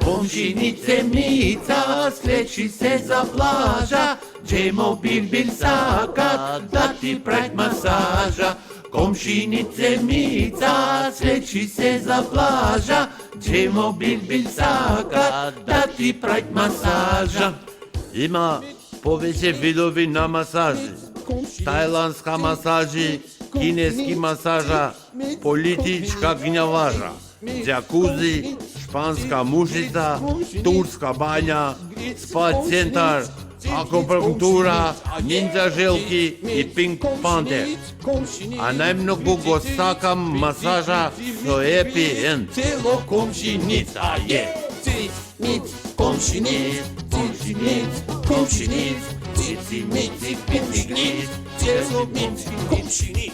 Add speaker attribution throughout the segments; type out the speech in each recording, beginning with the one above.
Speaker 1: Komšinice Mica sleči se za plaža, Džemo Bilbil saka da ti pravi masaža. Komšinice Mica sleči se za plaža, Džemo Bilbil saka da ti pravi masaža.
Speaker 2: Има повеќе видови на масажи. Тајландска масажи, кинески масажа, политичка гњаважа, џакузи, шпанска мушица, турска бања, спа центар, акупунктура, нинджа желки и пинк пантер. А најмногу го сакам масажа со епи енд.
Speaker 1: Цело komšinica je. Cic, komšinic, komšinic, komšinic, cici, mici, pici, gnic, цело komšinic.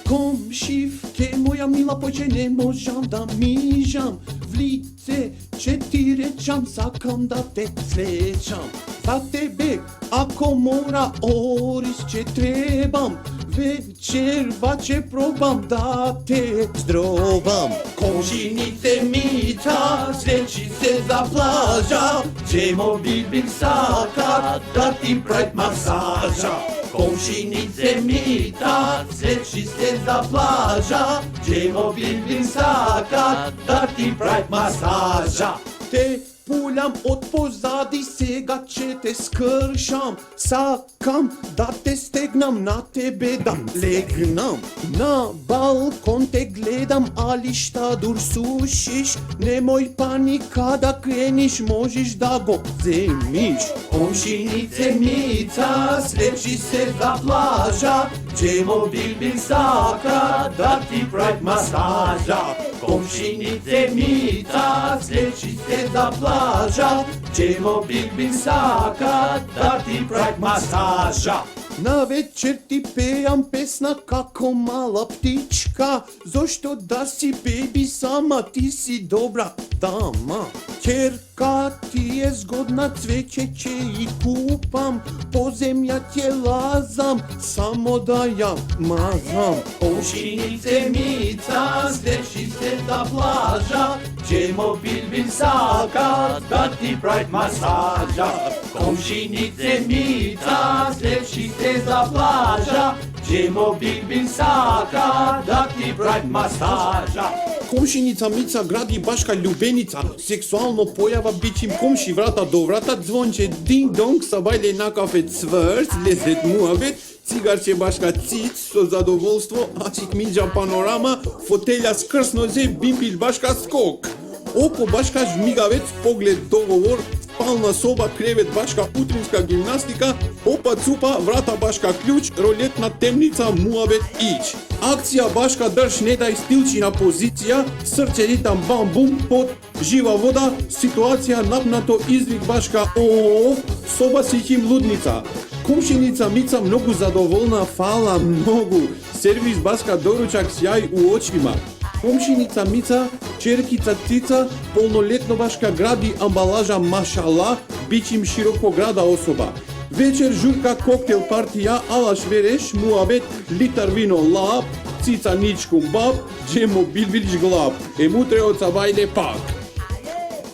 Speaker 3: Komšivke, moja mila, pođe, ne možam da mižam v lice, če ti rečam, sakam da te srećam. Za tebe, ako mora, oris će trebam, večer vače probam da te zdrobam.
Speaker 1: Komšinice Mica sleči se za plaža, Džemo Bilbil saka da ti pravi masaža. Komšinice Mica sleči se za plaža, Džemo Bilbil saka da ti pravi masaža.
Speaker 3: Te puljam od pozadi, sega će te skršam, sakam da te stegnam, na tebe da legnam. Na balkon te gledam, ali šta dursušiš, nemoj panika da kreniš, možeš da go zemiš.
Speaker 1: Komšinice Mica sleči se za plaža, Džemo Bilbil saka da ti pravi masaža. Komšinice Mica sleči se za plaža, Džemo Bilbil saka da ti pravi masaža.
Speaker 3: Na večer ti pejam pesna kako mala ptička, zašto da si baby sama, ti si dobra dama. Ćerka ti je zgodna, cveće će i kupam, po zemlja tje lazam, samo da ja mazam.
Speaker 1: Komšinice Mica sleči se za plaža, Džemo Bilbil saka da ti pravi masaža. Komšinice Mica sleči se za plaža, Džemo Bilbil saka da ti pravi masaža.
Speaker 3: Komšinica Mica gradi baška ljubenica, seksualno pojava bićim komši vrata do vrata, zvonče ding dong, sabajle na kafe cvrc, lezet muhabet, cigarče baška cic, so zadovoljstvo, acik minđa panorama, fotelja skrsnoze, bimbil baška skok. Oko baška žmigavec, pogled dogovor, spalna soba, krevet baška utrинска gimnastika, opa cupa, vrata baška ključ, roletna temnica, muhabet ić. Akcija baška drž, ne daj, stilčina pozicija, srce ritam bam bum, pot, živa voda, situacija napnato, izvik baška o, soba si him ludnica. Komšinica Mica mnogo zadovoljna, fala mnogo, servis baška doručak, sjaj u očima. Komšinica Mica, čerkica Cica, polnoletno baška gradi ambalaža mašala, bićim široko grada osoba. Večer žurka koktejl partija, alaš vereš, muhabet, litar vino lap, Cica ničkum bab, Džemo Bilbilić glab, emutre od sabajle pak.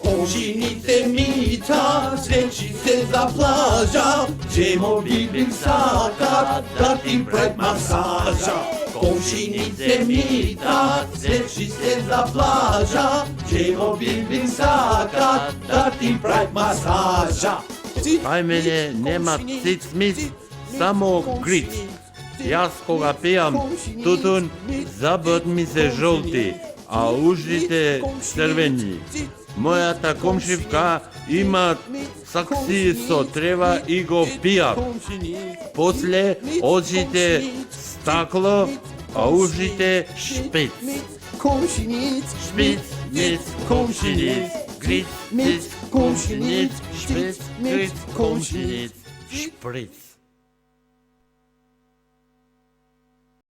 Speaker 1: Komšinice Mica sleči se za plaža, Džemo Bilbil saka da ti pravi masaža. Komšinice Mica sleči se za plaža, Džemo Bilbil saka da ti pravi masaža.
Speaker 2: Кај мене нема циц-миц, само гриц. Јас кога пијам тутун, забот ми се жолти, а ушите црвени. Мојата комшивка има сакси со трева и го пијам. После очите стакло, а ушите шпиц. Шпиц, миц, комшиниц, гриц, миц, komšinic, špic, gric, komšinic, špric.